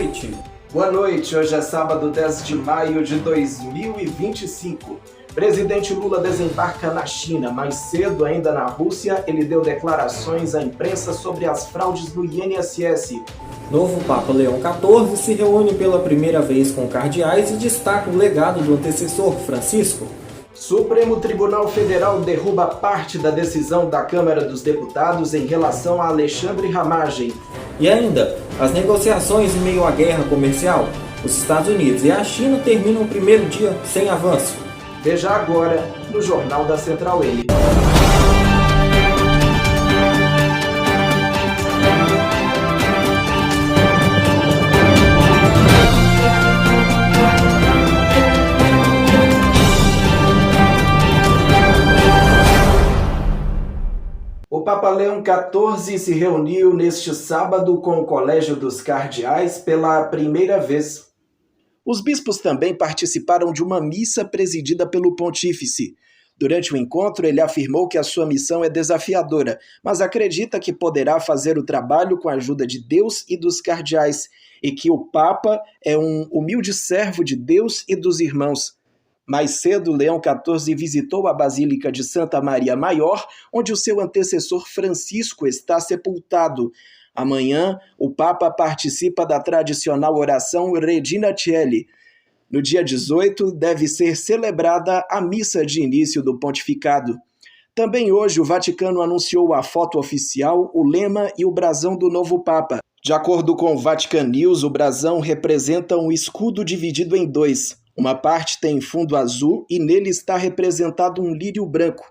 noite. Boa noite, hoje é sábado 10 de maio de 2025. Presidente Lula desembarca na China. Mais cedo, ainda na Rússia, ele deu declarações à imprensa sobre as fraudes no INSS. Novo Papa Leão XIV se reúne pela primeira vez com cardeais e destaca o legado do antecessor Francisco. Supremo Tribunal Federal derruba parte da decisão da Câmara dos Deputados em relação a Alexandre Ramagem. E ainda, as negociações em meio à guerra comercial. Os Estados Unidos e a China terminam o primeiro dia sem avanço. Veja agora no Jornal da Central N. O Papa Leão XIV se reuniu neste sábado com o Colégio dos Cardeais pela primeira vez. Os bispos também participaram de uma missa presidida pelo pontífice. Durante o encontro, ele afirmou que a sua missão é desafiadora, mas acredita que poderá fazer o trabalho com a ajuda de Deus e dos cardeais, e que o Papa é um humilde servo de Deus e dos irmãos. Mais cedo, Leão XIV visitou a Basílica de Santa Maria Maior, onde o seu antecessor Francisco está sepultado. Amanhã, o Papa participa da tradicional oração Regina Coeli. No dia 18, deve ser celebrada a missa de início do pontificado. Também hoje, o Vaticano anunciou a foto oficial, o lema e o brasão do novo Papa. De acordo com o Vatican News, o brasão representa um escudo dividido em dois. Uma parte tem fundo azul e nele está representado um lírio branco.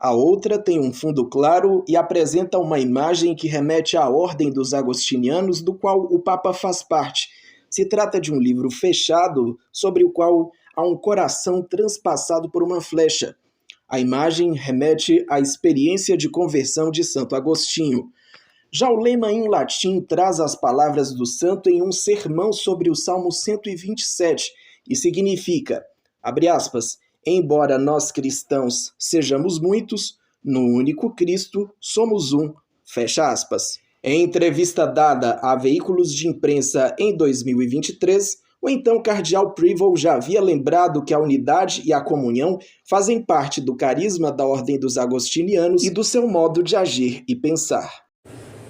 A outra tem um fundo claro e apresenta uma imagem que remete à Ordem dos Agostinianos, do qual o Papa faz parte. Se trata de um livro fechado, sobre o qual há um coração transpassado por uma flecha. A imagem remete à experiência de conversão de Santo Agostinho. Já o lema em latim traz as palavras do santo em um sermão sobre o Salmo 127, e significa, abre aspas, embora nós cristãos sejamos muitos, no único Cristo somos um, fecha aspas. Em entrevista dada a veículos de imprensa em 2023, o então cardeal Prevost já havia lembrado que a unidade e a comunhão fazem parte do carisma da Ordem dos Agostinianos e do seu modo de agir e pensar.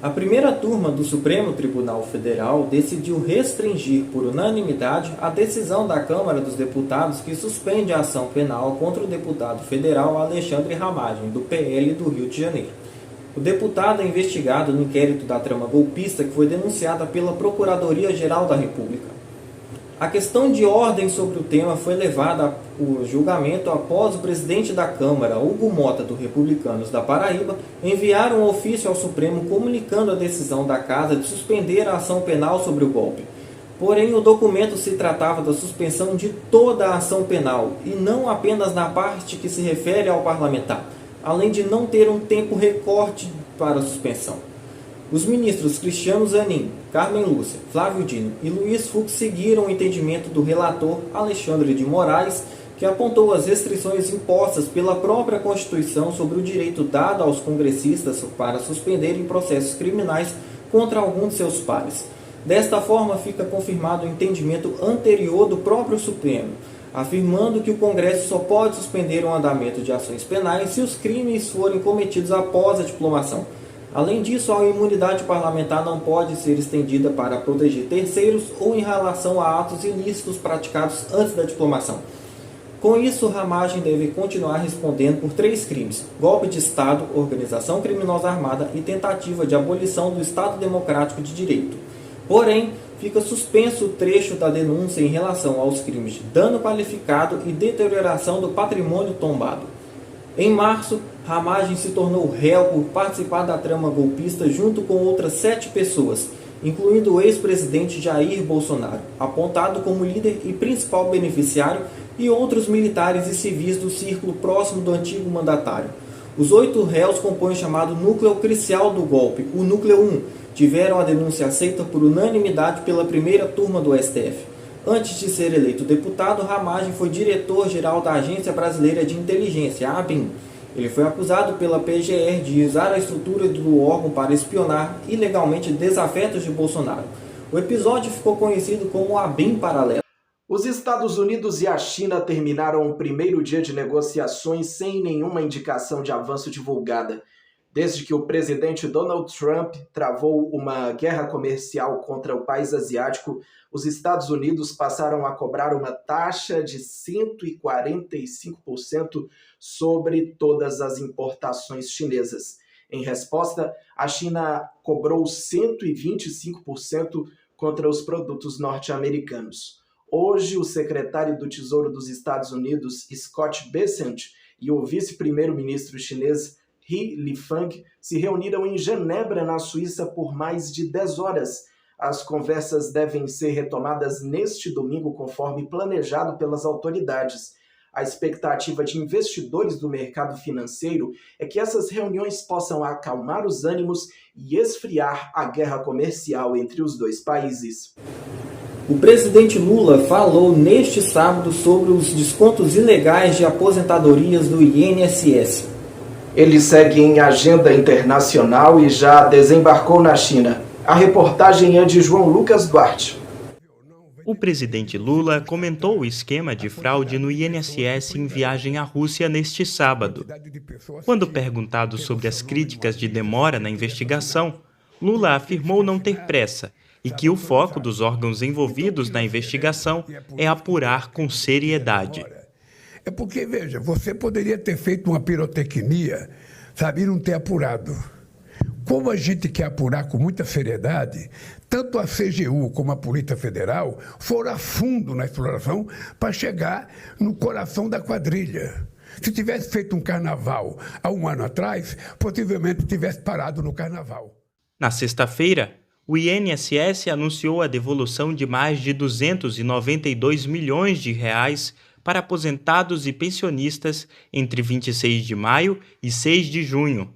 A primeira turma do Supremo Tribunal Federal decidiu restringir por unanimidade a decisão da Câmara dos Deputados que suspende a ação penal contra o deputado federal Alexandre Ramagem, do PL do Rio de Janeiro. O deputado é investigado no inquérito da trama golpista que foi denunciada pela Procuradoria-Geral da República. A questão de ordem sobre o tema foi levada ao julgamento após o presidente da Câmara, Hugo Mota, do Republicanos da Paraíba, enviar um ofício ao Supremo comunicando a decisão da Casa de suspender a ação penal sobre o golpe. Porém, o documento se tratava da suspensão de toda a ação penal e não apenas na parte que se refere ao parlamentar, além de não ter um tempo recorte para a suspensão. Os ministros Cristiano Zanin, Carmen Lúcia, Flávio Dino e Luiz Fux seguiram o entendimento do relator Alexandre de Moraes, que apontou as restrições impostas pela própria Constituição sobre o direito dado aos congressistas para suspenderem processos criminais contra algum de seus pares. Desta forma, fica confirmado o entendimento anterior do próprio Supremo, afirmando que o Congresso só pode suspender o andamento de ações penais se os crimes forem cometidos após a diplomação. Além disso, a imunidade parlamentar não pode ser estendida para proteger terceiros ou em relação a atos ilícitos praticados antes da diplomação. Com isso, Ramagem deve continuar respondendo por 3 crimes: golpe de Estado, organização criminosa armada e tentativa de abolição do Estado Democrático de Direito. Porém, fica suspenso o trecho da denúncia em relação aos crimes de dano qualificado e deterioração do patrimônio tombado. Em março, Ramagem se tornou réu por participar da trama golpista junto com outras 7 pessoas, incluindo o ex-presidente Jair Bolsonaro, apontado como líder e principal beneficiário, e outros militares e civis do círculo próximo do antigo mandatário. Os 8 réus compõem o chamado núcleo crucial do golpe, o Núcleo 1, tiveram a denúncia aceita por unanimidade pela primeira turma do STF. Antes de ser eleito deputado, Ramagem foi diretor-geral da Agência Brasileira de Inteligência, a ABIN. Ele foi acusado pela PGR de usar a estrutura do órgão para espionar ilegalmente desafetos de Bolsonaro. O episódio ficou conhecido como a BIM paralela. Os Estados Unidos e a China terminaram o primeiro dia de negociações sem nenhuma indicação de avanço divulgada. Desde que o presidente Donald Trump travou uma guerra comercial contra o país asiático, os Estados Unidos passaram a cobrar uma taxa de 145% sobre todas as importações chinesas. Em resposta, a China cobrou 125% contra os produtos norte-americanos. Hoje, o secretário do Tesouro dos Estados Unidos, Scott Bessent, e o vice-primeiro-ministro chinês He Lifeng se reuniram em Genebra, na Suíça, por mais de 10 horas. As conversas devem ser retomadas neste domingo, conforme planejado pelas autoridades. A expectativa de investidores do mercado financeiro é que essas reuniões possam acalmar os ânimos e esfriar a guerra comercial entre os dois países. O presidente Lula falou neste sábado sobre os descontos ilegais de aposentadorias do INSS. Ele segue em agenda internacional e já desembarcou na China. A reportagem é de João Lucas Duarte. O presidente Lula comentou o esquema de fraude no INSS em viagem à Rússia neste sábado. Quando perguntado sobre as críticas de demora na investigação, Lula afirmou não ter pressa e que o foco dos órgãos envolvidos na investigação é apurar com seriedade. É porque, veja, você poderia ter feito uma pirotecnia, sabe, e não ter apurado. Como a gente quer apurar com muita seriedade, tanto a CGU como a Polícia Federal foram a fundo na exploração para chegar no coração da quadrilha. Se tivesse feito um carnaval há um ano atrás, possivelmente tivesse parado no carnaval. Na sexta-feira, o INSS anunciou a devolução de mais de 292 milhões de reais para aposentados e pensionistas entre 26 de maio e 6 de junho.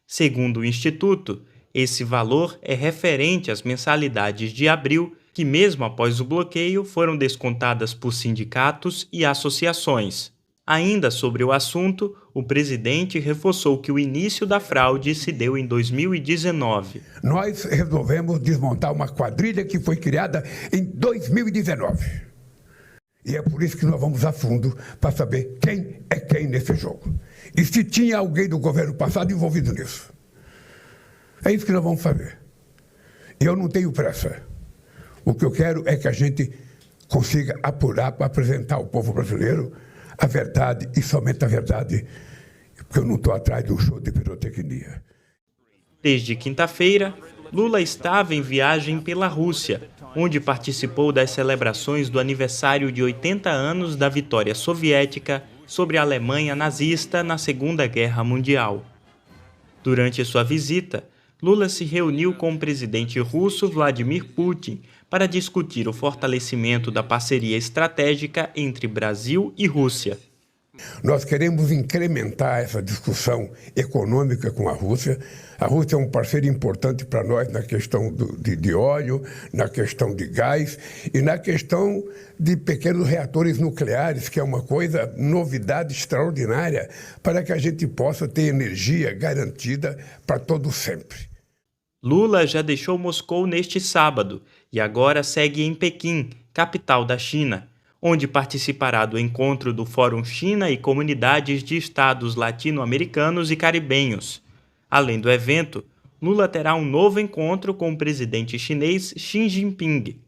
Segundo o Instituto, esse valor é referente às mensalidades de abril, que mesmo após o bloqueio foram descontadas por sindicatos e associações. Ainda sobre o assunto, o presidente reforçou que o início da fraude se deu em 2019. Nós resolvemos desmontar uma quadrilha que foi criada em 2019. E é por isso que nós vamos a fundo para saber quem é quem nesse jogo. E se tinha alguém do governo passado envolvido nisso. É isso que nós vamos fazer. E eu não tenho pressa. O que eu quero é que a gente consiga apurar para apresentar ao povo brasileiro a verdade e somente a verdade, porque eu não estou atrás de um show de pirotecnia. Desde quinta-feira, Lula estava em viagem pela Rússia, onde participou das celebrações do aniversário de 80 anos da vitória soviética sobre a Alemanha nazista na Segunda Guerra Mundial. Durante sua visita, Lula se reuniu com o presidente russo Vladimir Putin para discutir o fortalecimento da parceria estratégica entre Brasil e Rússia. Nós queremos incrementar essa discussão econômica com a Rússia. A Rússia é um parceiro importante para nós na questão de óleo, na questão de gás e na questão de pequenos reatores nucleares, que é uma coisa, novidade extraordinária para que a gente possa ter energia garantida para todo sempre. Lula já deixou Moscou neste sábado e agora segue em Pequim, capital da China, onde participará do encontro do Fórum China e Comunidades de Estados Latino-Americanos e Caribenhos. Além do evento, Lula terá um novo encontro com o presidente chinês Xi Jinping.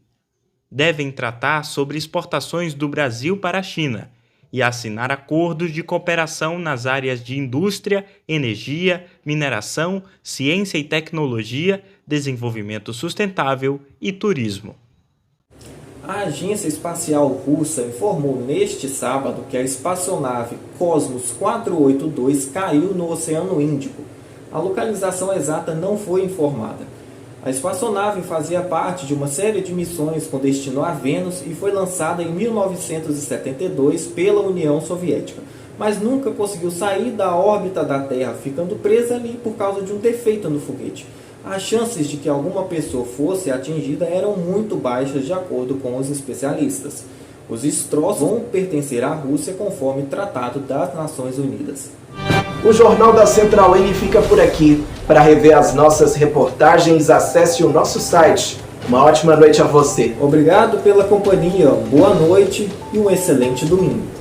Devem tratar sobre exportações do Brasil para a China e assinar acordos de cooperação nas áreas de indústria, energia, mineração, ciência e tecnologia, desenvolvimento sustentável e turismo. A Agência Espacial Russa informou neste sábado que a espaçonave Cosmos 482 caiu no Oceano Índico. A localização exata não foi informada. A espaçonave fazia parte de uma série de missões com destino a Vênus e foi lançada em 1972 pela União Soviética, mas nunca conseguiu sair da órbita da Terra, ficando presa ali por causa de um defeito no foguete. As chances de que alguma pessoa fosse atingida eram muito baixas, de acordo com os especialistas. Os destroços vão pertencer à Rússia conforme Tratado das Nações Unidas. O Jornal da Central N fica por aqui. Para rever as nossas reportagens, acesse o nosso site Uma ótima noite a você. Obrigado pela companhia, boa noite e um excelente domingo.